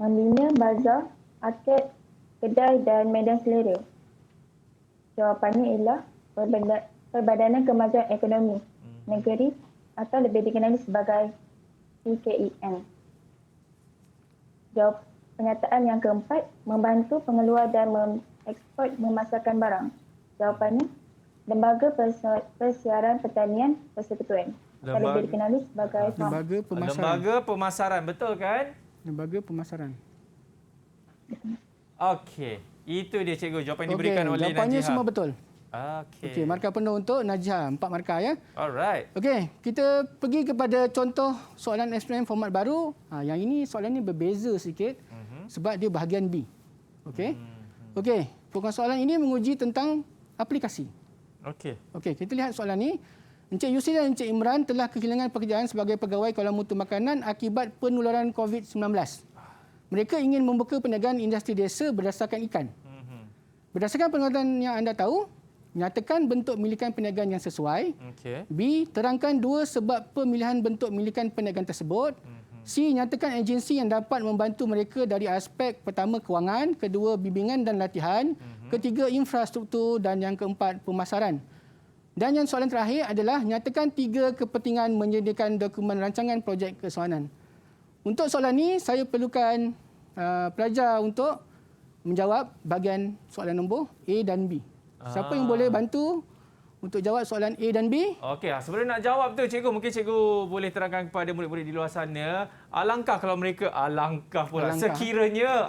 membina bazar, arket, kedai dan medan selera. Jawapannya ialah Perbadanan Kemajuan Ekonomi Negeri atau lebih dikenali sebagai PKEN. Pernyataan yang keempat, membantu pengeluar dan mengeksport memasarkan barang. Jawapannya, Lembaga Persiaran Pertanian Persekutuan. Atau lebih dikenali sebagai FAM. Lembaga Pemasaran, betul kan? Lembaga Pemasaran. Okey, itu dia cikgu jawapan yang diberikan oleh Najihah. Jawapannya semua betul. Okey. Markah penuh untuk Najihah, 4 markah ya. Alright. Okey, kita pergi kepada contoh soalan SPM format baru. Yang ini soalan ni berbeza sikit sebab dia bahagian B. Okey. Okey, program soalan ini menguji tentang aplikasi. Okey, kita lihat soalan ni. Encik Yusri dan Encik Imran telah kehilangan pekerjaan sebagai pegawai kawalan mutu makanan akibat penularan COVID-19. Mereka ingin membuka perniagaan industri desa berdasarkan ikan. Berdasarkan pengetahuan yang anda tahu, nyatakan bentuk milikan perniagaan yang sesuai. B, terangkan 2 sebab pemilihan bentuk milikan perniagaan tersebut. C, nyatakan agensi yang dapat membantu mereka dari aspek pertama kewangan, kedua bimbingan dan latihan, ketiga infrastruktur dan yang keempat pemasaran. Dan yang soalan terakhir adalah nyatakan 3 kepentingan menyediakan dokumen rancangan projek kesoanan. Untuk soalan ini, saya perlukan pelajar untuk menjawab bahagian soalan nombor A dan B. Siapa yang boleh bantu untuk jawab soalan A dan B? Okey, sebelum nak jawab tu cikgu, mungkin cikgu boleh terangkan kepada murid-murid di luar sana, alangkah kalau mereka sekiranya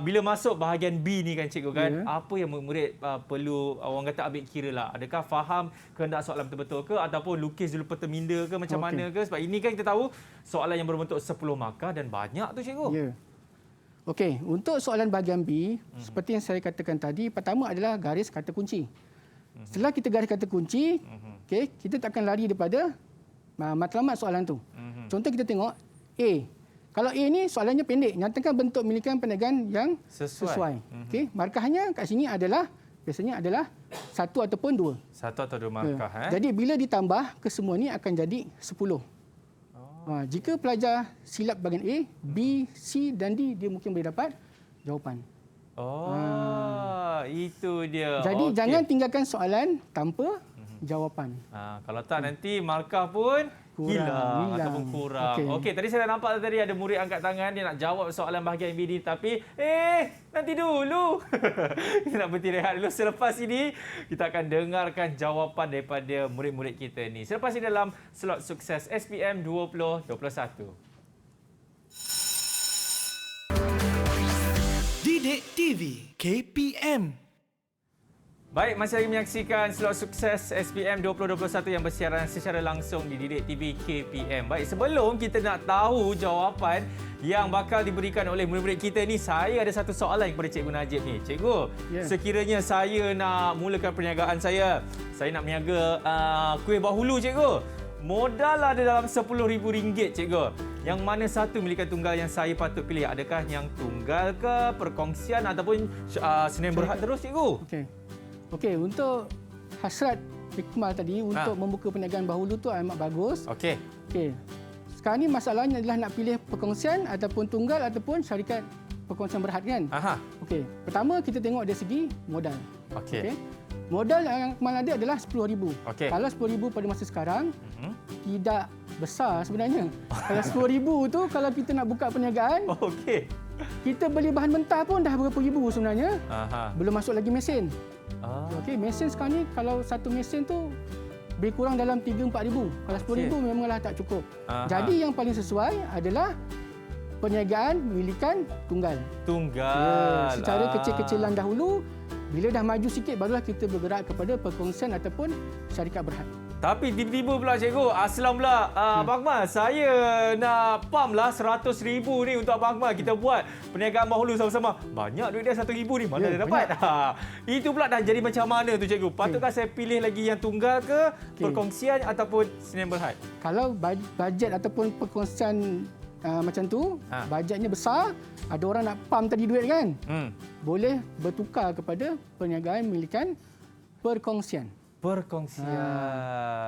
bila masuk bahagian B ni kan cikgu kan, apa yang murid perlu orang kata ambil kira lah. Adakah faham kehendak soalan betul-betul ke ataupun lukis dulu peta minda ke macam mana ke? Sebab ini kan kita tahu soalan yang berbentuk 10 markah dan banyak tu cikgu. Ya. Okey, untuk soalan bahagian B, seperti yang saya katakan tadi, pertama adalah garis kata kunci. Setelah kita garis kata kunci, kita tak akan lari daripada matlamat soalan tu. Contoh kita tengok A. Kalau A ni soalannya pendek, nyatakan bentuk milikan perniagaan yang sesuai. Markahnya kat sini biasanya adalah 1 ataupun 2. 1 atau 2 markah. Jadi bila ditambah ke semua ni akan jadi 10. Jika pelajar silap bahagian A, B, C dan D, dia mungkin boleh dapat jawapan. Itu dia. Jadi jangan tinggalkan soalan tanpa jawapan. Kalau tak nanti markah pun hilang ataupun kurang. Okey, tadi saya dah nampak tadi ada murid angkat tangan dia nak jawab soalan bahagian B ni tapi nanti dulu. Kita nak berhenti rehat dulu. Selepas ini kita akan dengarkan jawapan daripada murid-murid kita ni. Selepas ini dalam slot sukses SPM 2021. Didik TV KPM. Baik, masih lagi menyaksikan slot sukses SPM 2021 yang bersiaran secara langsung di Didik TV KPM. Baik, sebelum kita nak tahu jawapan yang bakal diberikan oleh murid-murid kita ni, saya ada satu soalan kepada Cikgu Najib ni. Cikgu, sekiranya saya nak mulakan perniagaan saya nak berniaga kuih bahulu cikgu. Modal ada dalam RM10,000 cikgu. Yang mana satu milikan tunggal yang saya patut pilih? Adakah yang tunggal ke, perkongsian ataupun Senin Berhad terus cikgu? Okey, untuk hasrat Hikmal tadi untuk membuka perniagaan bahulu tu amat bagus. Okey. Sekarang ni masalahnya adalah nak pilih perkongsian ataupun tunggal ataupun syarikat perkongsian berhad kan? Okey. Pertama kita tengok dari segi modal. Okey. Modal yang Hikmal ada adalah RM10,000. Kalau RM10,000 pada masa sekarang tidak besar sebenarnya. Kalau RM10,000 tu kalau kita nak buka perniagaan, kita beli bahan mentah pun dah berapa ribu sebenarnya. Belum masuk lagi mesin. Mesin sekarang ni kalau satu mesin tu lebih kurang dalam 3-4 ribu. Kalau 10 ribu memanglah tak cukup. Jadi yang paling sesuai adalah perniagaan milikan tunggal. Secara kecil-kecilan dahulu, bila dah maju sikit barulah kita bergerak kepada perkongsian ataupun syarikat berhad. Tapi tiba-tiba pula cikgu, Aslam pula, Abang Akmal, saya nak pam lah RM100,000 ni untuk Abang Akmal. Kita buat perniagaan bahulu sama-sama. Banyak duit dia RM1,000 ni, mana dia dapat? Itu pula dah jadi macam mana tu cikgu? Patutkah saya pilih lagi yang tunggal ke, perkongsian ataupun Senin Berhad? Kalau bajet ataupun perkongsian macam tu, bajetnya besar, ada orang nak pump tadi duit kan, boleh bertukar kepada perniagaan milikan perkongsian.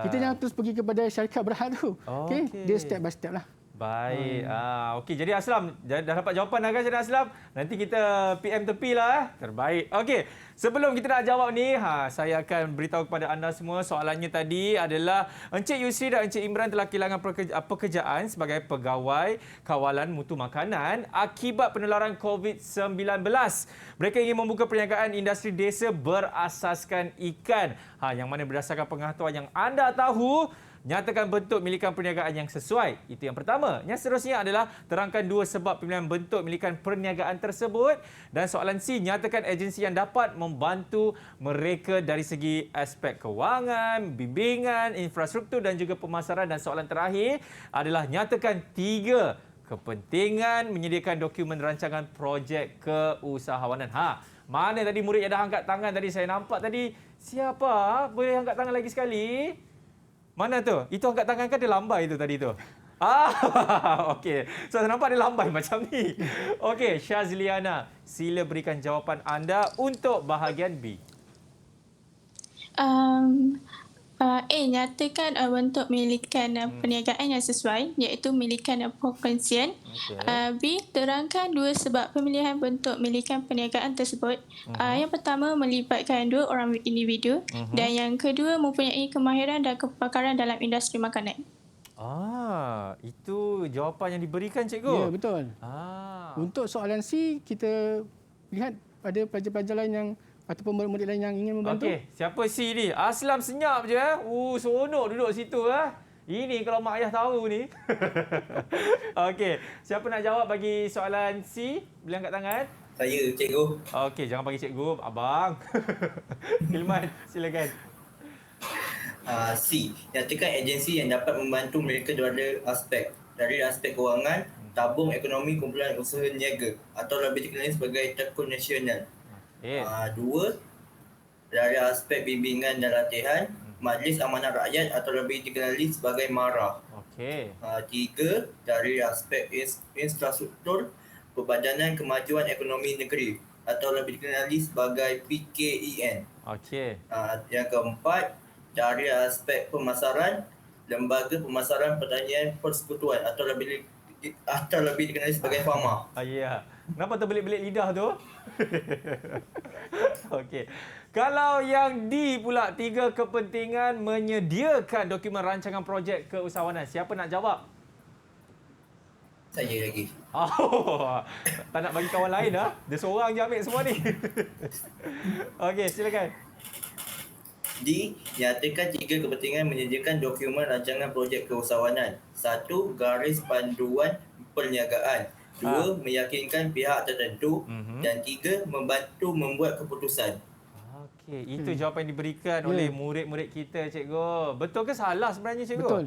Kita jangan terus pergi kepada syarikat berhad tu. Okey, dia step by step lah. Baik. Okey, jadi Aslam dah dapat jawapan dah kan Syed Aslam? Nanti kita PM tepi lah. Terbaik. Okey, sebelum kita nak jawab ni, saya akan beritahu kepada anda semua soalannya tadi adalah Encik Yusri dan Encik Imran telah kehilangan pekerjaan sebagai pegawai kawalan mutu makanan akibat penularan COVID-19. Mereka ingin membuka perniagaan industri desa berasaskan ikan. Yang mana berdasarkan pengetahuan yang anda tahu, nyatakan bentuk milikan perniagaan yang sesuai. Itu yang pertama. Yang seterusnya adalah terangkan 2 sebab pemilihan bentuk milikan perniagaan tersebut. Dan soalan C, nyatakan agensi yang dapat membantu mereka dari segi aspek kewangan, bimbingan, infrastruktur dan juga pemasaran. Dan soalan terakhir adalah nyatakan 3 kepentingan menyediakan dokumen rancangan projek keusahawanan. Mana tadi murid yang dah angkat tangan tadi saya nampak tadi? Siapa? Boleh angkat tangan lagi sekali? Mana tu? Itu angkat tangan kan dia lambai tu tadi tu? Okey. So, saya nampak dia lambai macam ni. Okey, Syazliana, sila berikan jawapan anda untuk bahagian B. A, nyatakan bentuk milikan perniagaan yang sesuai, iaitu milikan perkongsian. B, terangkan 2 sebab pemilihan bentuk milikan perniagaan tersebut. Yang pertama, melibatkan 2 orang individu. Dan yang kedua, mempunyai kemahiran dan kepakaran dalam industri makanan. Itu jawapan yang diberikan, cikgu. Ya, betul. Untuk soalan C, kita lihat ada pelajar-pelajar lain yang ataupun murid-murid lain yang ingin membantu. Okey, siapa C ni? Aslam senyap je. Seronok duduk situ. Ini kalau mak ayah tahu ni. Okey, siapa nak jawab bagi soalan C? Boleh angkat tangan. Saya, cikgu. Okey, jangan bagi cikgu, abang. Hilman, silakan. C. Nyatakan agensi yang dapat membantu mereka dari aspek kewangan, tabung ekonomi kumpulan usaha niaga atau lebih dikenali sebagai tekun nasional. 2. Dari aspek bimbingan dan latihan, Majlis Amanah Rakyat atau lebih dikenali sebagai MARA. 3. Dari aspek infrastruktur, Perbadanan Kemajuan Ekonomi Negeri atau lebih dikenali sebagai PKEN. Yang keempat, dari aspek pemasaran, Lembaga Pemasaran Pertanian Persekutuan atau lebih dikenali sebagai FAMA. Kenapa terbelit-belit lidah tu? Okey. Kalau yang D pula, 3 kepentingan menyediakan dokumen rancangan projek keusahawanan. Siapa nak jawab? Saya lagi. Tak nak bagi kawan lain Dia seorang je ambil semua ni. Okey, silakan. D. Nyatakan 3 kepentingan menyediakan dokumen rancangan projek keusahawanan. 1. Garis panduan perniagaan. 2. Meyakinkan pihak tertentu. Dan 3. Membantu membuat keputusan. Okey, itu jawapan yang diberikan oleh murid-murid kita, cikgu. Betul ke salah sebenarnya, cikgu? Betul.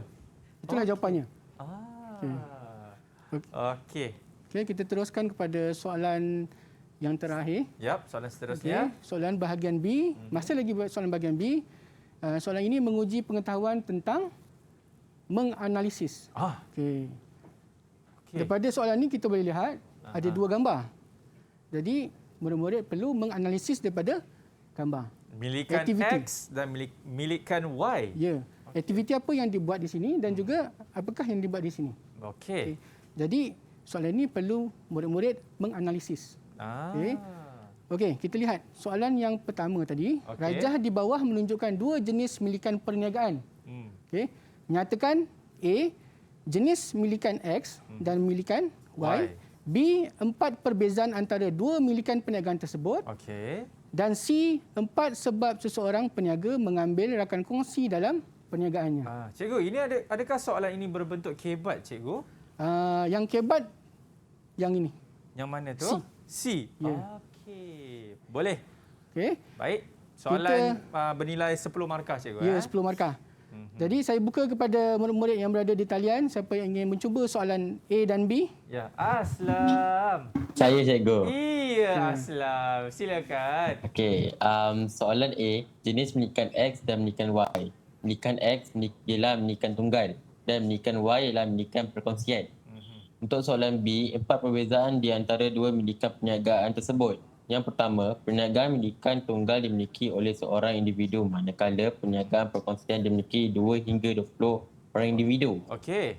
Itulah jawapannya. Okey. Okey, kita teruskan kepada soalan yang terakhir. Soalan seterusnya. Soalan bahagian B. Masih lagi buat soalan bahagian B. Soalan ini menguji pengetahuan tentang menganalisis. Okey. Daripada soalan ini kita boleh lihat ada 2 gambar. Jadi murid-murid perlu menganalisis daripada gambar. Milikan Activity. X dan milikan Y. Aktiviti apa yang dibuat di sini dan juga apakah yang dibuat di sini. Okey. Jadi soalan ini perlu murid-murid menganalisis. Okey, kita lihat soalan yang pertama tadi. Rajah di bawah menunjukkan 2 jenis milikan perniagaan. Okey, nyatakan A, jenis milikan X dan milikan Y. B, 4 perbezaan antara 2 milikan perniagaan tersebut. Dan C, 4 sebab seseorang peniaga mengambil rakan kongsi dalam perniagaannya. Cikgu, ini adakah soalan ini berbentuk kebat, cikgu? Yang kebat yang ini. Yang mana tu? C. Okey. Boleh. Okey. Baik. Soalan bernilai 10 markah, cikgu. 10 markah. Jadi saya buka kepada murid-murid yang berada di talian, siapa yang ingin mencuba soalan A dan B? Aslam. Saya, cikgu. Aslam. Silakan. Okey, soalan A, jenis milikan X dan milikan Y. Milikan X ialah milikan tunggal dan milikan Y ialah milikan perkongsian. Untuk soalan B, 4 perbezaan di antara dua milikan perniagaan tersebut. Yang pertama, perniagaan milikan tunggal dimiliki oleh seorang individu, manakala perniagaan perkongsian dimiliki 2 hingga 20 orang individu. Okey.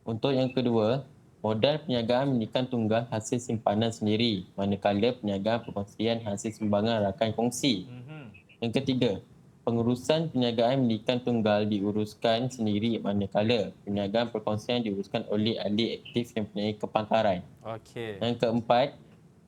Untuk yang kedua, modal perniagaan milikan tunggal hasil simpanan sendiri, manakala perniagaan perkongsian hasil sumbangan rakan kongsi. Yang ketiga, pengurusan perniagaan milikan tunggal diuruskan sendiri, manakala perniagaan perkongsian diuruskan oleh ahli aktif yang mempunyai kepakaran. Okey. Yang keempat,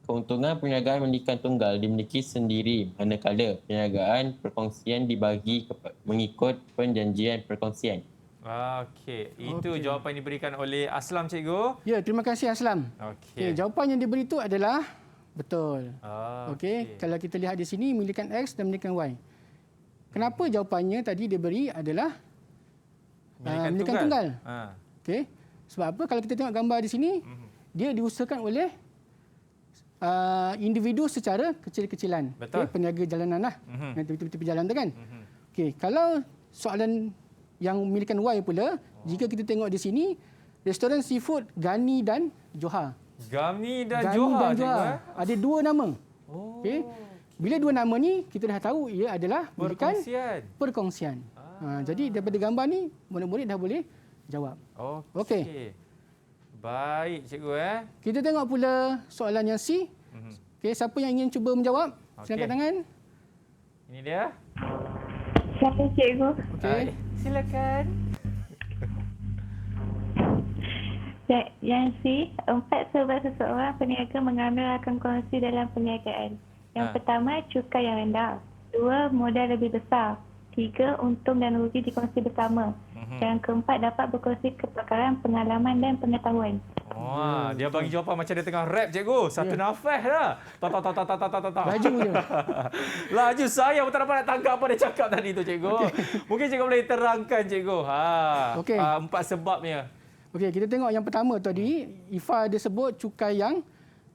keuntungan perniagaan milikan tunggal dimiliki sendiri, manakala perniagaan perkongsian dibagi mengikut perjanjian perkongsian. Okey, itu jawapan yang diberikan oleh Aslam, cikgu. Ya, terima kasih Aslam. Okey. Jawapan yang diberi itu adalah betul. Okey. Kalau kita lihat di sini milikan X dan milikan Y. Kenapa jawapannya tadi diberi adalah milikan tunggal? Okey. Sebab apa? Kalau kita tengok gambar di sini, dia diusahakan oleh individu secara kecil-kecilan. Betul. Peniaga jalanan lah. Yang tepi-tepi jalan tu kan. Okey, kalau soalan yang milikan Y pula, jika kita tengok di sini, restoran seafood Gani dan Johar. Gani dan Johar, cikgu. Ada dua nama. Okey. Bila dua nama ni, kita dah tahu ia adalah milikan perkongsian. Jadi daripada gambar ni, murid-murid dah boleh jawab. Okey. Baik, cikgu. Kita tengok pula soalan yang C. Okey, siapa yang ingin cuba menjawab? Sila angkat tangan. Ini dia. Siapa cikgu? Okey. Silakan. Yang C, 4 sebab seseorang peniaga mengambil rakan kongsi dalam perniagaan. Yang pertama, cukai yang rendah. 2, modal lebih besar. 3, untung dan rugi dikongsi bersama. Yang keempat, dapat berkongsi kepakaran, pengalaman dan pengetahuan. Wah, dia bagi jawapan macam dia tengah rap, cikgu. Satu nafas dah. Laju je. Laju, saya pun tak dapat nak tangkap apa dia cakap tadi tu, cikgu. Mungkin cikgu boleh terangkan, cikgu. Okey. 4 sebabnya. Okey, kita tengok yang pertama tadi, Ifa dia sebut cukai yang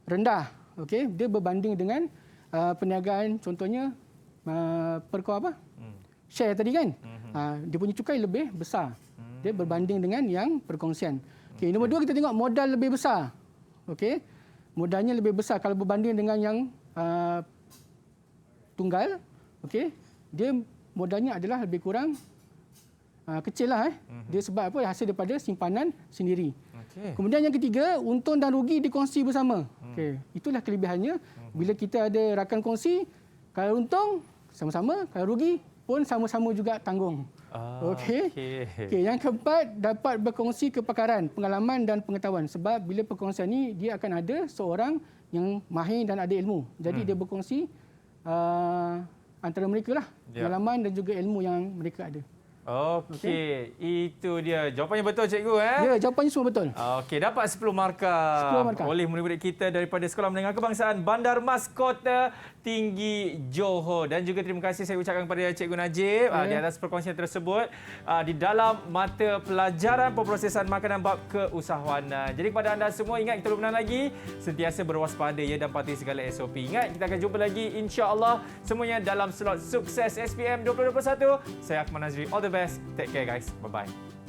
rendah. Okey, dia berbanding dengan perniagaan, contohnya share tadi kan. Dia punya cukai lebih besar. Dia berbanding dengan yang perkongsian. Okey, nombor 2 kita tengok modal lebih besar. Okey, modalnya lebih besar kalau berbanding dengan yang tunggal. Okey, dia modalnya adalah lebih kurang kecil lah. Dia sebab apa? Hasil daripada simpanan sendiri. Kemudian yang ketiga, untung dan rugi dikongsi bersama. Okey, itulah kelebihannya. Bila kita ada rakan kongsi, kalau untung sama-sama, kalau rugi pun sama-sama juga tanggung. Okey. Yang keempat, dapat berkongsi kepakaran, pengalaman dan pengetahuan. Sebab bila perkongsian ni, dia akan ada seorang yang mahir dan ada ilmu. Jadi dia berkongsi antara mereka lah, pengalaman dan juga ilmu yang mereka ada. Okey, itu dia. Jawapannya betul, cikgu. Ya, jawapannya semua betul. Okey, dapat 10 markah. 10 markah oleh murid-murid kita daripada Sekolah Menengah Kebangsaan Bandar Mas Kota Tinggi Johor. Dan juga terima kasih saya ucapkan kepada Cikgu Najib di atas perkongsian tersebut di dalam mata pelajaran pemprosesan makanan bab keusahawanan. Jadi kepada anda semua, ingat kita belum pernah lagi sentiasa berwaspada dan patuhi segala SOP. Ingat, kita akan jumpa lagi insya-Allah semuanya dalam slot Sukses SPM 2021. Saya Akmal Nazri. All the best. Take care guys. Bye-bye.